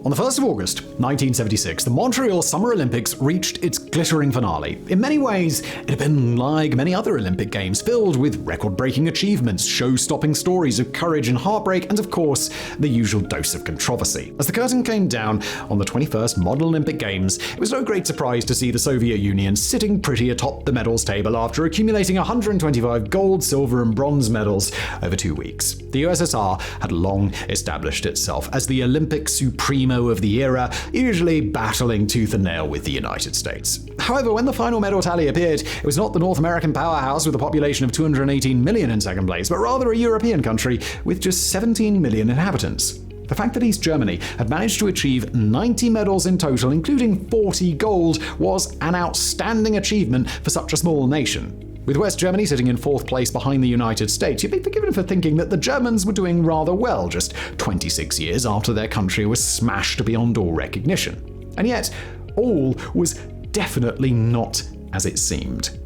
On the 1st of August, 1976, the Montreal Summer Olympics reached its glittering finale. In many ways, it had been like many other Olympic Games, filled with record-breaking achievements, show-stopping stories of courage and heartbreak, and of course, the usual dose of controversy. As the curtain came down on the 21st modern Olympic Games, it was no great surprise to see the Soviet Union sitting pretty atop the medals table after accumulating 125 gold, silver, and bronze medals over 2 weeks. The USSR had long established itself as the Olympic supremo of the era, usually battling tooth and nail with the United States. However, when the final medal tally appeared, it was not the North American powerhouse with a population of 218 million in second place, but rather a European country with just 17 million inhabitants. The fact that East Germany had managed to achieve 90 medals in total, including 40 gold, was an outstanding achievement for such a small nation. With West Germany sitting in 4th place behind the United States, you'd be forgiven for thinking that the Germans were doing rather well just 26 years after their country was smashed beyond all recognition. And yet, all was definitely not as it seemed.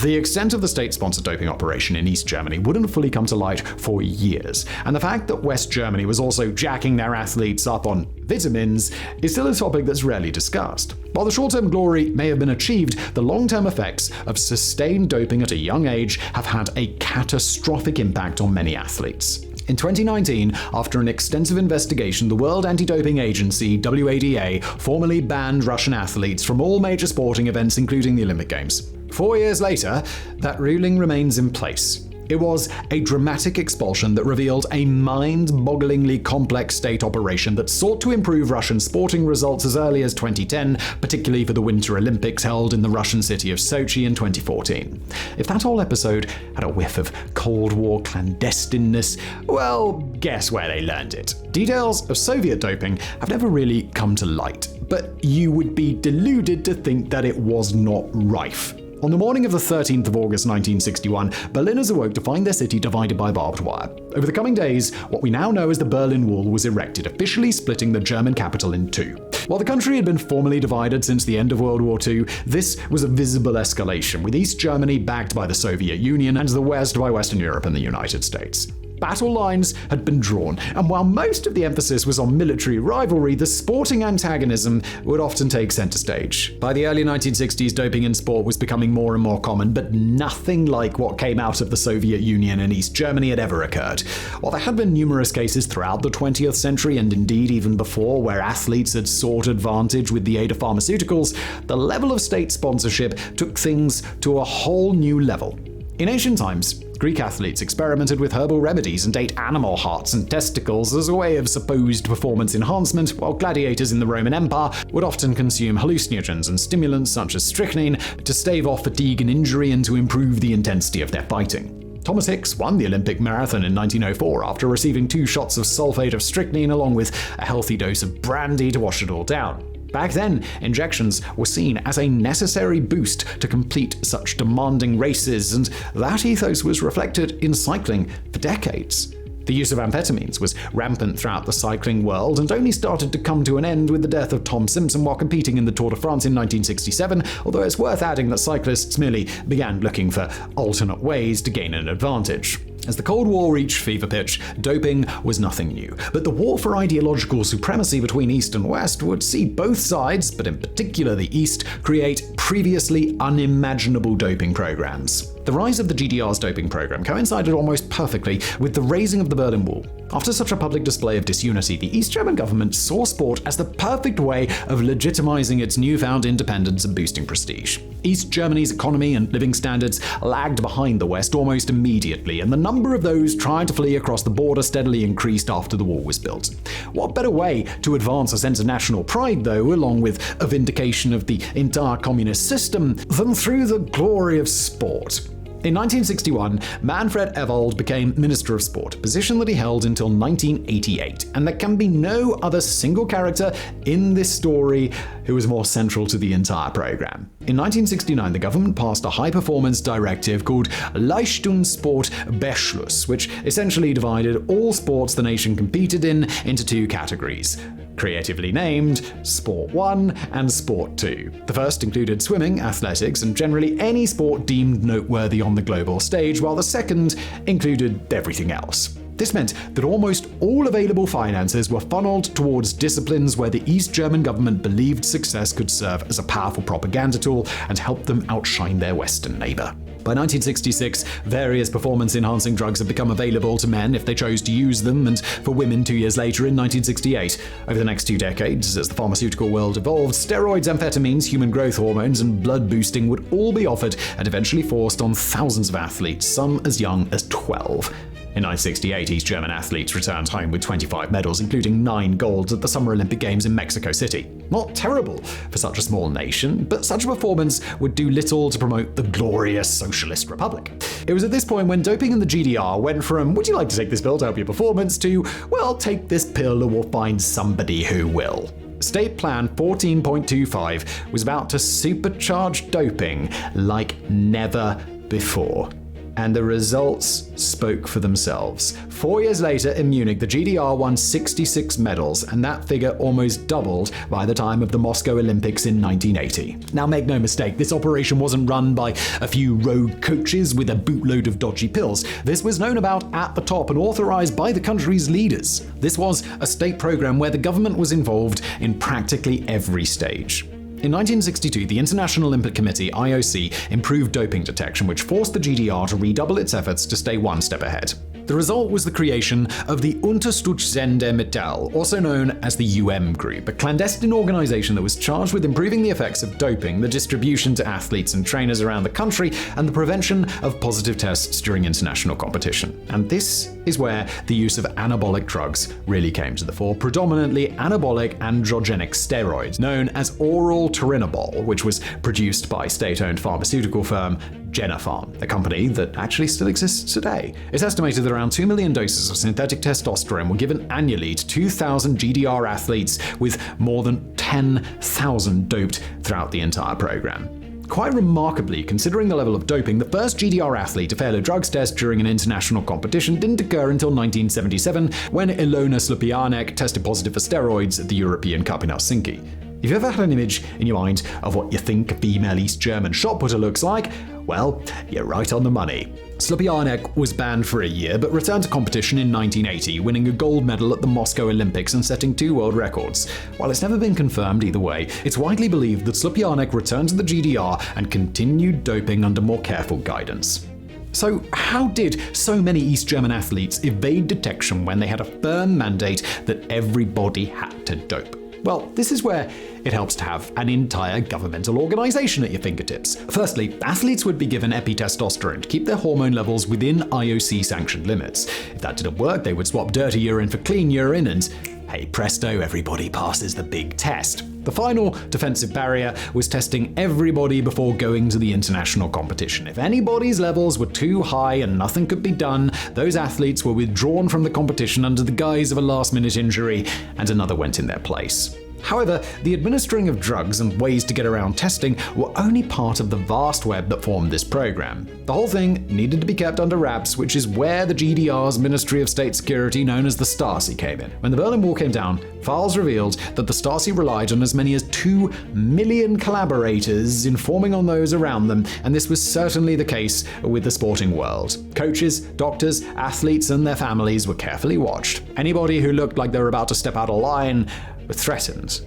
The extent of the state-sponsored doping operation in East Germany wouldn't fully come to light for years, and the fact that West Germany was also jacking their athletes up on vitamins is still a topic that's rarely discussed. While the short-term glory may have been achieved, the long-term effects of sustained doping at a young age have had a catastrophic impact on many athletes. In 2019, after an extensive investigation, the World Anti-Doping Agency, WADA, formally banned Russian athletes from all major sporting events, including the Olympic Games. 4 years later, that ruling remains in place. It was a dramatic expulsion that revealed a mind-bogglingly complex state operation that sought to improve Russian sporting results as early as 2010, particularly for the Winter Olympics held in the Russian city of Sochi in 2014. If that whole episode had a whiff of Cold War clandestineness, well, guess where they learned it. Details of Soviet doping have never really come to light, but you would be deluded to think that it was not rife. On the morning of the 13th of August 1961, Berliners awoke to find their city divided by barbed wire. Over the coming days, what we now know as the Berlin Wall was erected, officially splitting the German capital in two. While the country had been formally divided since the end of World War II, this was a visible escalation, with East Germany backed by the Soviet Union and the West by Western Europe and the United States. Battle lines had been drawn, and while most of the emphasis was on military rivalry, the sporting antagonism would often take center stage. By the early 1960s, doping in sport was becoming more and more common, but nothing like what came out of the Soviet Union and East Germany had ever occurred. While there had been numerous cases throughout the 20th century, and indeed even before, where athletes had sought advantage with the aid of pharmaceuticals, the level of state sponsorship took things to a whole new level. In ancient times, Greek athletes experimented with herbal remedies and ate animal hearts and testicles as a way of supposed performance enhancement, while gladiators in the Roman Empire would often consume hallucinogens and stimulants such as strychnine to stave off fatigue and injury and to improve the intensity of their fighting. Thomas Hicks won the Olympic marathon in 1904 after receiving 2 shots of sulfate of strychnine along with a healthy dose of brandy to wash it all down. Back then, injections were seen as a necessary boost to complete such demanding races, and that ethos was reflected in cycling for decades. The use of amphetamines was rampant throughout the cycling world and only started to come to an end with the death of Tom Simpson while competing in the Tour de France in 1967, although it's worth adding that cyclists merely began looking for alternate ways to gain an advantage. As the Cold War reached fever pitch, doping was nothing new, but the war for ideological supremacy between East and West would see both sides, but in particular the East, create previously unimaginable doping programs. The rise of the GDR's doping program coincided almost perfectly with the raising of the Berlin Wall. After such a public display of disunity, the East German government saw sport as the perfect way of legitimizing its newfound independence and boosting prestige. East Germany's economy and living standards lagged behind the West almost immediately, and the number of those trying to flee across the border steadily increased after the wall was built. What better way to advance a sense of national pride, though, along with a vindication of the entire communist system, than through the glory of sport? In 1961, Manfred Ewald became Minister of Sport, a position that he held until 1988, and there can be no other single character in this story who was more central to the entire program. In 1969, the government passed a high-performance directive called Leistungssportbeschluss, which essentially divided all sports the nation competed in into 2 categories. Creatively named Sport 1 and Sport 2. The first included swimming, athletics, and generally any sport deemed noteworthy on the global stage, while the second included everything else. This meant that almost all available finances were funneled towards disciplines where the East German government believed success could serve as a powerful propaganda tool and help them outshine their Western neighbor. By 1966, various performance-enhancing drugs had become available to men if they chose to use them, and for women 2 years later in 1968. Over the next 2 decades, as the pharmaceutical world evolved, steroids, amphetamines, human growth hormones, and blood boosting would all be offered and eventually forced on thousands of athletes, some as young as 12. In 1968, East German athletes returned home with 25 medals, including 9 golds at the Summer Olympic Games in Mexico City. Not terrible for such a small nation, but such a performance would do little to promote the glorious socialist republic. It was at this point when doping in the GDR went from, would you like to take this pill to help your performance, to, well, take this pill and we'll find somebody who will. State Plan 14.25 was about to supercharge doping like never before. And the results spoke for themselves. 4 years later in Munich, the GDR won 66 medals, and that figure almost doubled by the time of the Moscow Olympics in 1980. Now make no mistake, this operation wasn't run by a few rogue coaches with a bootload of dodgy pills. This was known about at the top and authorized by the country's leaders. This was a state program where the government was involved in practically every stage. In 1962, the International Olympic Committee, IOC, improved doping detection, which forced the GDR to redouble its efforts to stay one step ahead. The result was the creation of the Unterstützende Mittel, also known as the Group, a clandestine organization that was charged with improving the effects of doping, the distribution to athletes and trainers around the country, and the prevention of positive tests during international competition. And this is where the use of anabolic drugs really came to the fore, predominantly anabolic androgenic steroids, known as oral turinabol, which was produced by state-owned pharmaceutical firm Genopharm, a company that actually still exists today. It's estimated that around 2 million doses of synthetic testosterone were given annually to 2,000 GDR athletes, with more than 10,000 doped throughout the entire program. Quite remarkably, considering the level of doping, the first GDR athlete to fail a drugs test during an international competition didn't occur until 1977, when Ilona Slupianek tested positive for steroids at the European Cup in Helsinki. If you've ever had an image in your mind of what you think a female East German shot putter looks like, well, you're right on the money. Slupianek was banned for a year, but returned to competition in 1980, winning a gold medal at the Moscow Olympics and setting 2 world records. While it's never been confirmed either way, it's widely believed that Slupianek returned to the GDR and continued doping under more careful guidance. So how did so many East German athletes evade detection when they had a firm mandate that everybody had to dope? Well, this is where it helps to have an entire governmental organization at your fingertips. Firstly, athletes would be given epitestosterone to keep their hormone levels within IOC-sanctioned limits. If that didn't work, they would swap dirty urine for clean urine and, hey presto, everybody passes the big test. The final defensive barrier was testing everybody before going to the international competition. If anybody's levels were too high and nothing could be done, those athletes were withdrawn from the competition under the guise of a last-minute injury, and another went in their place. However, the administering of drugs and ways to get around testing were only part of the vast web that formed this program. The whole thing needed to be kept under wraps, which is where the GDR's Ministry of State Security, known as the Stasi, came in. When the Berlin Wall came down, files revealed that the Stasi relied on as many as 2 million collaborators informing on those around them, and this was certainly the case with the sporting world. Coaches, doctors, athletes, and their families were carefully watched. Anybody who looked like they were about to step out of line were threatened,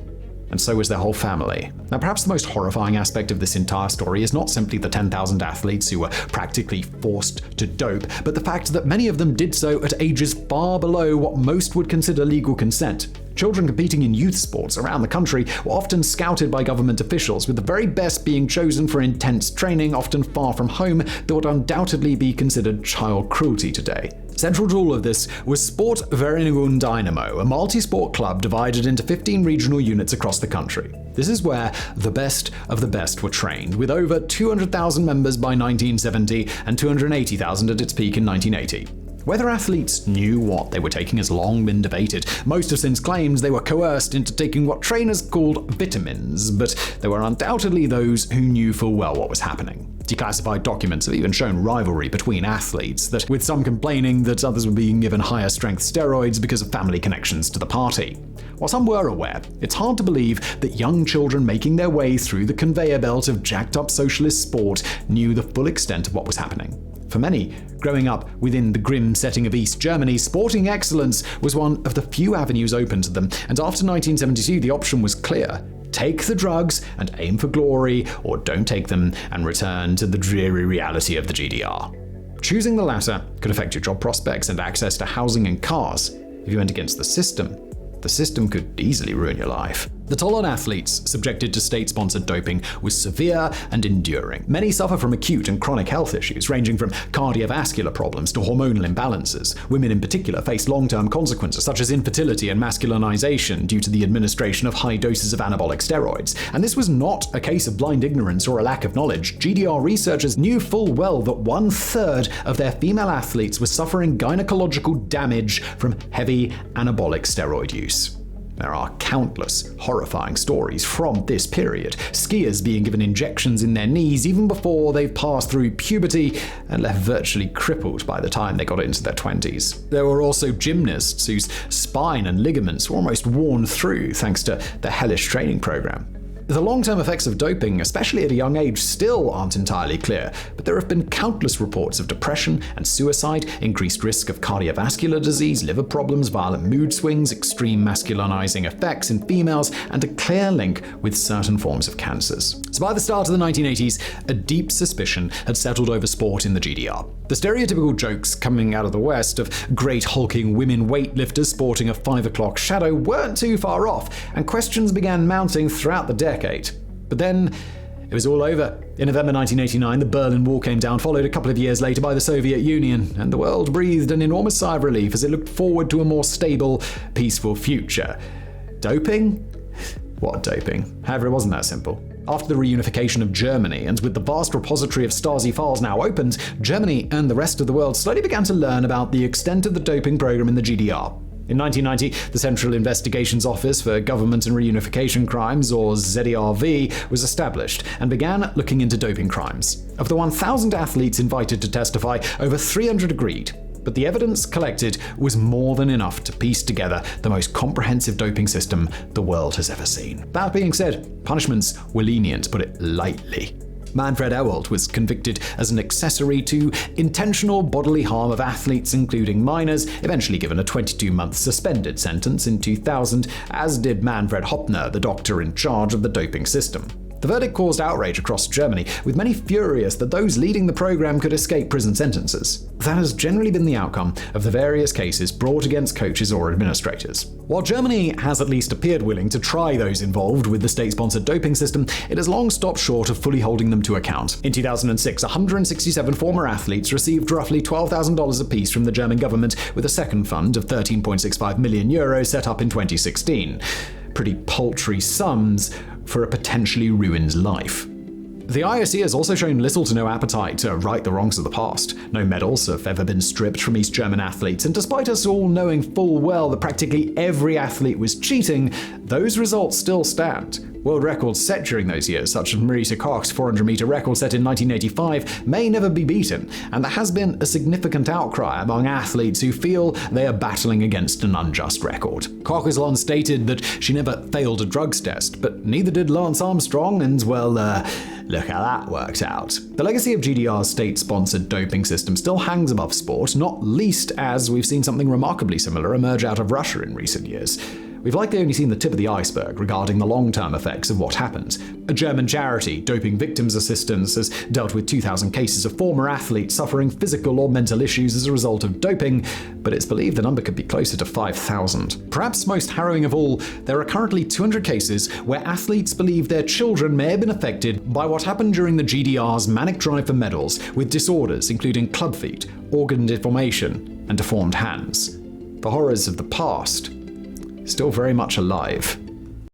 and so was their whole family. Now, perhaps the most horrifying aspect of this entire story is not simply the 10,000 athletes who were practically forced to dope, but the fact that many of them did so at ages far below what most would consider legal consent. Children competing in youth sports around the country were often scouted by government officials, with the very best being chosen for intense training, often far from home, that would undoubtedly be considered child cruelty today. Central to all of this was Sport Vereinigung Dynamo, a multi-sport club divided into 15 regional units across the country. This is where the best of the best were trained, with over 200,000 members by 1970 and 280,000 at its peak in 1980. Whether athletes knew what they were taking has long been debated. Most have since claimed they were coerced into taking what trainers called vitamins, but there were undoubtedly those who knew full well what was happening. Declassified documents have even shown rivalry between athletes, that with some complaining that others were being given higher strength steroids because of family connections to the party. While some were aware, it's hard to believe that young children making their way through the conveyor belt of jacked up socialist sport knew the full extent of what was happening. For many, growing up within the grim setting of East Germany, sporting excellence was one of the few avenues open to them, and after 1972 the option was clear. Take the drugs and aim for glory, or don't take them and return to the dreary reality of the GDR. Choosing the latter could affect your job prospects and access to housing and cars. If you went against the system could easily ruin your life. The toll on athletes subjected to state-sponsored doping was severe and enduring. Many suffer from acute and chronic health issues, ranging from cardiovascular problems to hormonal imbalances. Women in particular face long-term consequences such as infertility and masculinization due to the administration of high doses of anabolic steroids. And this was not a case of blind ignorance or a lack of knowledge. GDR researchers knew full well that 1/3 of their female athletes were suffering gynecological damage from heavy anabolic steroid use. There are countless horrifying stories from this period. Skiers being given injections in their knees even before they've passed through puberty and left virtually crippled by the time they got into their 20s. There were also gymnasts whose spine and ligaments were almost worn through thanks to the hellish training program. The long-term effects of doping, especially at a young age, still aren't entirely clear, but there have been countless reports of depression and suicide, increased risk of cardiovascular disease, liver problems, violent mood swings, extreme masculinizing effects in females, and a clear link with certain forms of cancers. So by the start of the 1980s, a deep suspicion had settled over sport in the GDR. The stereotypical jokes coming out of the West of great hulking women weightlifters sporting a 5 o'clock shadow weren't too far off, and questions began mounting throughout the decade. But then it was all over. In November 1989, the Berlin Wall came down, followed a couple of years later by the Soviet Union, and the world breathed an enormous sigh of relief as it looked forward to a more stable, peaceful future. Doping? What doping? However, it wasn't that simple. After the reunification of Germany, and with the vast repository of Stasi files now opened, Germany and the rest of the world slowly began to learn about the extent of the doping program in the GDR. In 1990, the Central Investigations Office for Government and Reunification Crimes, or ZERV, was established and began looking into doping crimes. Of the 1,000 athletes invited to testify, over 300 agreed. But the evidence collected was more than enough to piece together the most comprehensive doping system the world has ever seen. That being said, punishments were lenient, to put it lightly. Manfred Ewald was convicted as an accessory to intentional bodily harm of athletes, including minors, eventually given a 22-month suspended sentence in 2000, as did Manfred Hoppner, the doctor in charge of the doping system. The verdict caused outrage across Germany, with many furious that those leading the program could escape prison sentences. That has generally been the outcome of the various cases brought against coaches or administrators. While Germany has at least appeared willing to try those involved with the state-sponsored doping system, it has long stopped short of fully holding them to account. In 2006, 167 former athletes received roughly $12,000 apiece from the German government, with a second fund of €13.65 million set up in 2016. Pretty paltry sums for a potentially ruined life. The IOC has also shown little to no appetite to right the wrongs of the past. No medals have ever been stripped from East German athletes, and despite us all knowing full well that practically every athlete was cheating, those results still stand. World records set during those years, such as Marita Koch's 400-meter record set in 1985, may never be beaten, and there has been a significant outcry among athletes who feel they are battling against an unjust record. Koch has long stated that she never failed a drugs test, but neither did Lance Armstrong, and well, look how that worked out. The legacy of GDR's state-sponsored doping system still hangs above sport, not least as we've seen something remarkably similar emerge out of Russia in recent years. We've likely only seen the tip of the iceberg regarding the long-term effects of what happened. A German charity, Doping Victims Assistance, has dealt with 2,000 cases of former athletes suffering physical or mental issues as a result of doping, but it's believed the number could be closer to 5,000. Perhaps most harrowing of all, there are currently 200 cases where athletes believe their children may have been affected by what happened during the GDR's manic drive for medals, with disorders including club feet, organ deformation, and deformed hands. The horrors of the past still very much alive.